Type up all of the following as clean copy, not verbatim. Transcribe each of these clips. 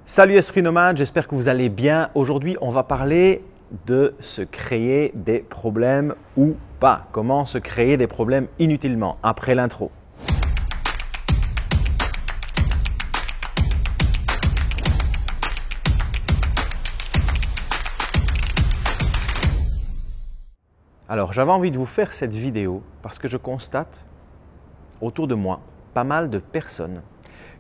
Salut Esprit Nomade, j'espère que vous allez bien. Aujourd'hui, on va parler de se créer des problèmes ou pas. Comment se créer des problèmes inutilement après l'intro. Alors, j'avais envie de vous faire cette vidéo parce que je constate autour de moi pas mal de personnes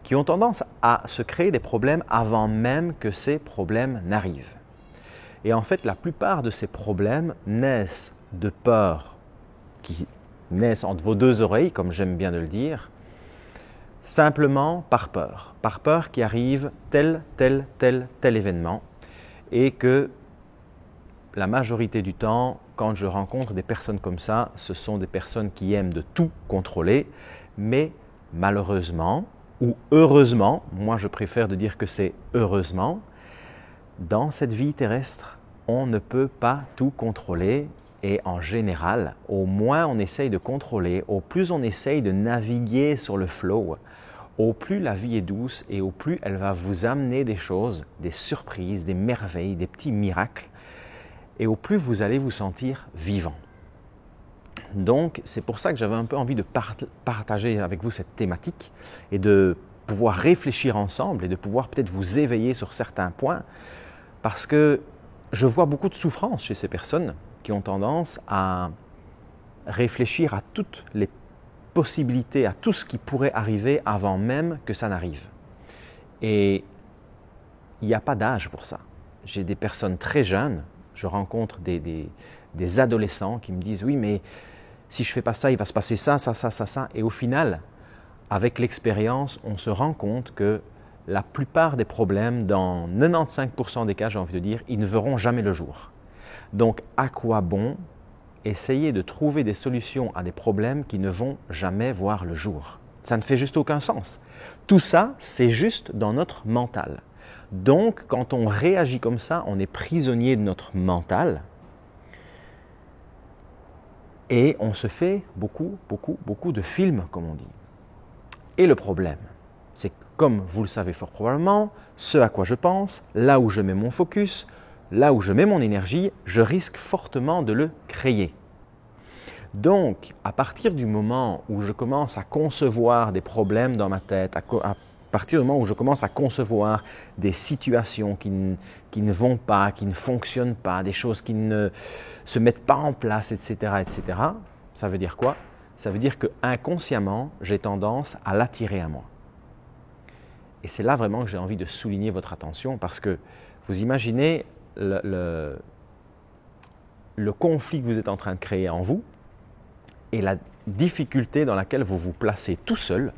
qui ont tendance à se créer des problèmes avant même que ces problèmes n'arrivent. Et en fait, la plupart de ces problèmes naissent de peurs qui naissent entre vos deux oreilles, comme j'aime bien de le dire, simplement par peur qui arrive tel événement et que la majorité du temps, quand je rencontre des personnes comme ça, ce sont des personnes qui aiment de tout contrôler, mais malheureusement, ou heureusement, moi je préfère de dire que c'est heureusement, dans cette vie terrestre, on ne peut pas tout contrôler et en général, au moins on essaye de contrôler, au plus on essaye de naviguer sur le flow, au plus la vie est douce et au plus elle va vous amener des choses, des surprises, des merveilles, des petits miracles et au plus vous allez vous sentir vivant. Donc, c'est pour ça que j'avais un peu envie de partager avec vous cette thématique et de pouvoir réfléchir ensemble et de pouvoir peut-être vous éveiller sur certains points parce que je vois beaucoup de souffrance chez ces personnes qui ont tendance à réfléchir à toutes les possibilités, à tout ce qui pourrait arriver avant même que ça n'arrive. Et il n'y a pas d'âge pour ça. J'ai des personnes très jeunes, je rencontre des adolescents qui me disent « oui, mais si je ne fais pas ça, il va se passer ça. » Et au final, avec l'expérience, on se rend compte que la plupart des problèmes, dans 95% des cas, j'ai envie de dire, ils ne verront jamais le jour. Donc, à quoi bon essayer de trouver des solutions à des problèmes qui ne vont jamais voir le jour? Ça ne fait juste aucun sens. Tout ça, c'est juste dans notre mental. Donc, quand on réagit comme ça, on est prisonnier de notre mental. Et on se fait beaucoup de films, comme on dit. Et le problème, c'est que, comme vous le savez fort probablement, ce à quoi je pense, là où je mets mon focus, là où je mets mon énergie, je risque fortement de le créer. Donc, à partir du moment où je commence à concevoir des problèmes dans ma tête, à partir du moment où je commence à concevoir des situations qui ne vont pas, qui ne fonctionnent pas, des choses qui ne se mettent pas en place, etc., ça veut dire quoi? Ça veut dire que inconsciemment, j'ai tendance à l'attirer à moi. Et c'est là vraiment que j'ai envie de souligner votre attention parce que vous imaginez le conflit que vous êtes en train de créer en vous et la difficulté dans laquelle vous vous placez tout seul,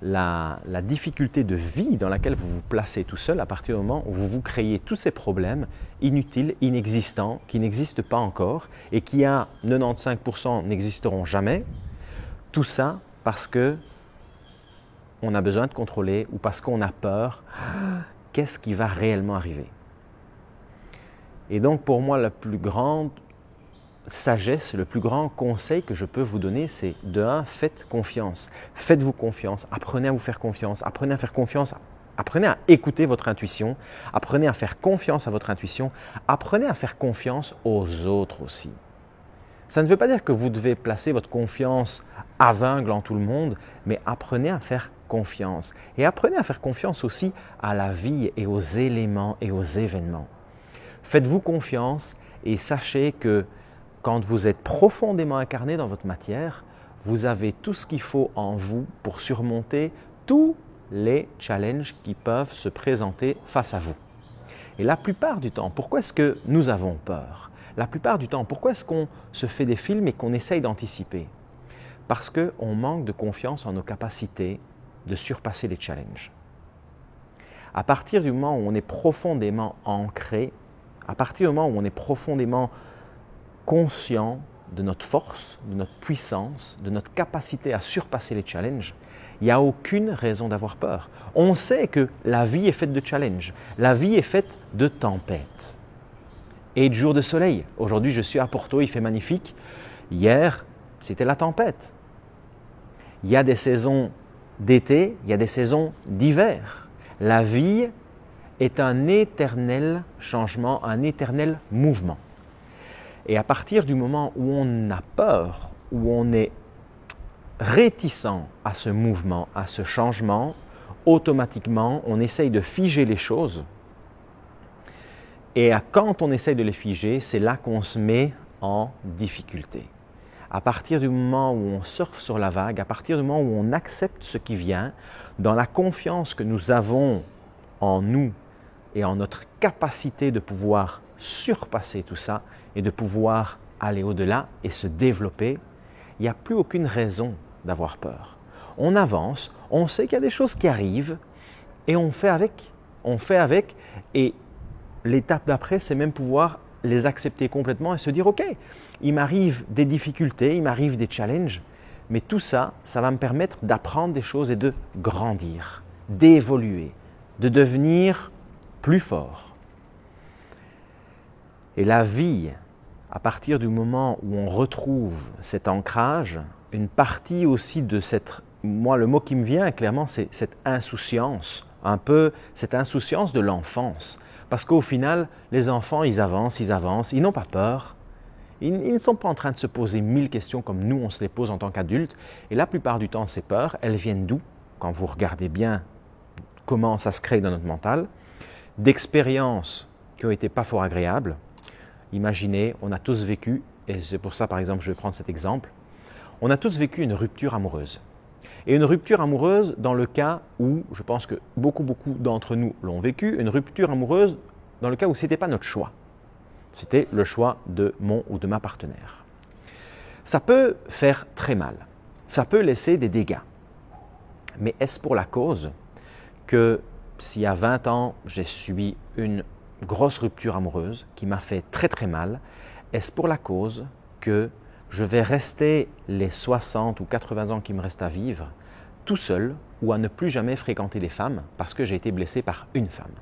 la difficulté de vie dans laquelle vous vous placez tout seul à partir du moment où vous vous créez tous ces problèmes inutiles, inexistants, qui n'existent pas encore et qui à 95% n'existeront jamais. Tout ça parce que on a besoin de contrôler ou parce qu'on a peur. Qu'est-ce qui va réellement arriver? Et donc pour moi, la plus grande sagesse, le plus grand conseil que je peux vous donner, c'est de 1, faites confiance. Faites-vous confiance, apprenez à vous faire confiance, apprenez à faire confiance, apprenez à écouter votre intuition, apprenez à faire confiance à votre intuition, apprenez à faire confiance aux autres aussi. Ça ne veut pas dire que vous devez placer votre confiance aveugle en tout le monde, mais apprenez à faire confiance. Et apprenez à faire confiance aussi à la vie et aux éléments et aux événements. Faites-vous confiance et sachez que quand vous êtes profondément incarné dans votre matière, vous avez tout ce qu'il faut en vous pour surmonter tous les challenges qui peuvent se présenter face à vous. Et la plupart du temps, pourquoi est-ce que nous avons peur? La plupart du temps, pourquoi est-ce qu'on se fait des films et qu'on essaye d'anticiper? Parce qu'on manque de confiance en nos capacités de surpasser les challenges. À partir du moment où on est profondément ancré, à partir du moment où on est profondément conscient de notre force, de notre puissance, de notre capacité à surpasser les challenges, il n'y a aucune raison d'avoir peur. On sait que la vie est faite de challenges, la vie est faite de tempêtes et de jours de soleil. Aujourd'hui, je suis à Porto, il fait magnifique. Hier, c'était la tempête. Il y a des saisons d'été, il y a des saisons d'hiver. La vie est un éternel changement, un éternel mouvement. Et à partir du moment où on a peur, où on est réticent à ce mouvement, à ce changement, automatiquement, on essaye de figer les choses. Et quand on essaye de les figer, c'est là qu'on se met en difficulté. À partir du moment où on surfe sur la vague, à partir du moment où on accepte ce qui vient, dans la confiance que nous avons en nous et en notre capacité de pouvoir surpasser tout ça et de pouvoir aller au-delà et se développer, il n'y a plus aucune raison d'avoir peur. On avance, on sait qu'il y a des choses qui arrivent et on fait avec. On fait avec et l'étape d'après, c'est même pouvoir les accepter complètement et se dire « Ok, il m'arrive des difficultés, il m'arrive des challenges, mais tout ça, ça va me permettre d'apprendre des choses et de grandir, d'évoluer, de devenir plus fort. » Et la vie, à partir du moment où on retrouve cet ancrage, une partie aussi de cette, moi le mot qui me vient clairement, c'est cette insouciance, un peu cette insouciance de l'enfance. Parce qu'au final, les enfants, ils avancent, ils n'ont pas peur. Ils ne sont pas en train de se poser 1000 questions comme nous, on se les pose en tant qu'adultes. Et la plupart du temps, ces peurs, elles viennent d'où? Quand vous regardez bien comment ça se crée dans notre mental, d'expériences qui n'ont été pas fort agréables. Imaginez, on a tous vécu, et c'est pour ça par exemple je vais prendre cet exemple, on a tous vécu une rupture amoureuse. Et une rupture amoureuse dans le cas où, je pense que beaucoup d'entre nous l'ont vécu, une rupture amoureuse dans le cas où ce n'était pas notre choix. C'était le choix de mon ou de ma partenaire. Ça peut faire très mal, ça peut laisser des dégâts. Mais est-ce pour la cause que s'il y a 20 ans, j'ai subi une grosse rupture amoureuse qui m'a fait très mal, est-ce pour la cause que je vais rester les 60 ou 80 ans qui me restent à vivre tout seul ou à ne plus jamais fréquenter des femmes parce que j'ai été blessé par une femme?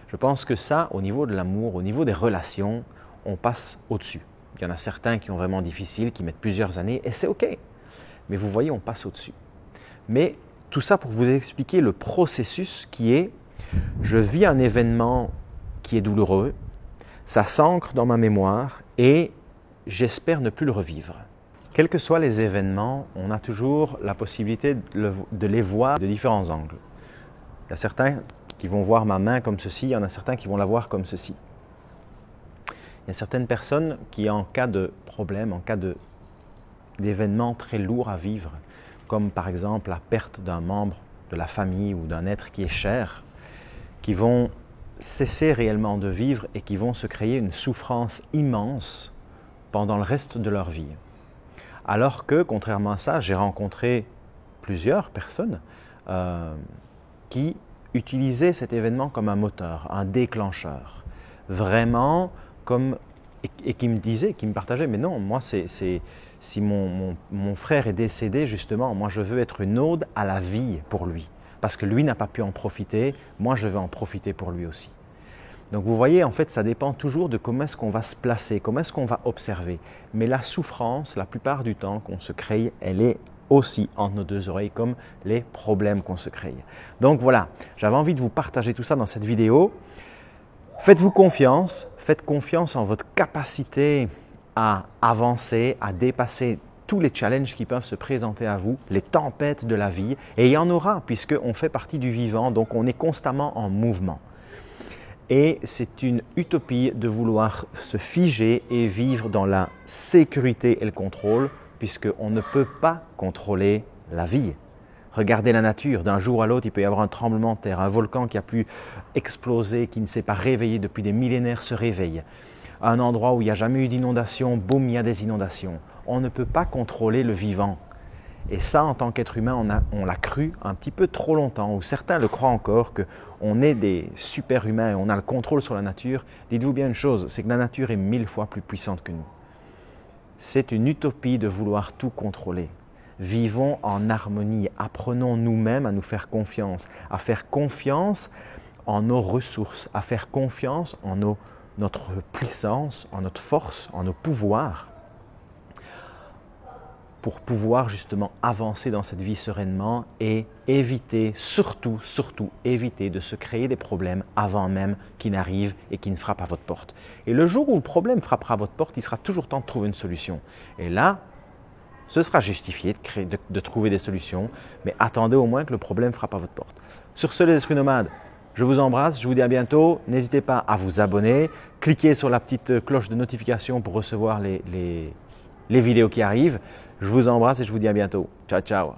Je pense que ça, au niveau de l'amour, au niveau des relations, on passe au-dessus. Il y en a certains qui ont vraiment difficile, qui mettent plusieurs années et c'est OK. Mais vous voyez, on passe au-dessus. Mais tout ça pour vous expliquer le processus qui est, je vis un événement qui est douloureux, ça s'ancre dans ma mémoire et j'espère ne plus le revivre. Quels que soient les événements, on a toujours la possibilité de les voir de différents angles. Il y a certains qui vont voir ma main comme ceci, il y en a certains qui vont la voir comme ceci. Il y a certaines personnes qui, en cas de problème, en cas d'événements très lourds à vivre, comme par exemple la perte d'un membre de la famille ou d'un être qui est cher, qui vont cesser réellement de vivre et qui vont se créer une souffrance immense pendant le reste de leur vie. Alors que, contrairement à ça, j'ai rencontré plusieurs personnes qui utilisaient cet événement comme un moteur, un déclencheur. Vraiment, comme, et qui me disaient, qui me partageaient, mais non, moi, si mon frère est décédé, justement, moi, je veux être une ode à la vie pour lui. Parce que lui n'a pas pu en profiter, moi, je veux en profiter pour lui aussi. Donc vous voyez, en fait, ça dépend toujours de comment est-ce qu'on va se placer, comment est-ce qu'on va observer. Mais la souffrance, la plupart du temps qu'on se crée, elle est aussi entre nos deux oreilles, comme les problèmes qu'on se crée. Donc voilà, j'avais envie de vous partager tout ça dans cette vidéo. Faites-vous confiance, faites confiance en votre capacité à avancer, à dépasser tous les challenges qui peuvent se présenter à vous, les tempêtes de la vie. Et il y en aura, puisqu'on fait partie du vivant, donc on est constamment en mouvement. Et c'est une utopie de vouloir se figer et vivre dans la sécurité et le contrôle, puisqu'on ne peut pas contrôler la vie. Regardez la nature, d'un jour à l'autre, il peut y avoir un tremblement de terre, un volcan qui a pu exploser, qui ne s'est pas réveillé depuis des millénaires se réveille. Un endroit où il n'y a jamais eu d'inondation, boum, il y a des inondations. On ne peut pas contrôler le vivant. Et ça, en tant qu'être humain, on l'a cru un petit peu trop longtemps, ou certains le croient encore, qu'on est des super-humains et on a le contrôle sur la nature. Dites-vous bien une chose, c'est que la nature est 1000 fois plus puissante que nous. C'est une utopie de vouloir tout contrôler. Vivons en harmonie, apprenons nous-mêmes à nous faire confiance, à faire confiance en nos ressources, à faire confiance en notre puissance, en notre force, en nos pouvoirs. pour pouvoir justement avancer dans cette vie sereinement et éviter, surtout éviter de se créer des problèmes avant même qu'ils n'arrivent et qu'ils ne frappent à votre porte. Et le jour où le problème frappera à votre porte, il sera toujours temps de trouver une solution. Et là, ce sera justifié de trouver des solutions, mais attendez au moins que le problème frappe à votre porte. Sur ce, les esprits nomades, je vous embrasse, je vous dis à bientôt. N'hésitez pas à vous abonner, cliquez sur la petite cloche de notification pour recevoir les vidéos qui arrivent. Je vous embrasse et je vous dis à bientôt. Ciao, ciao.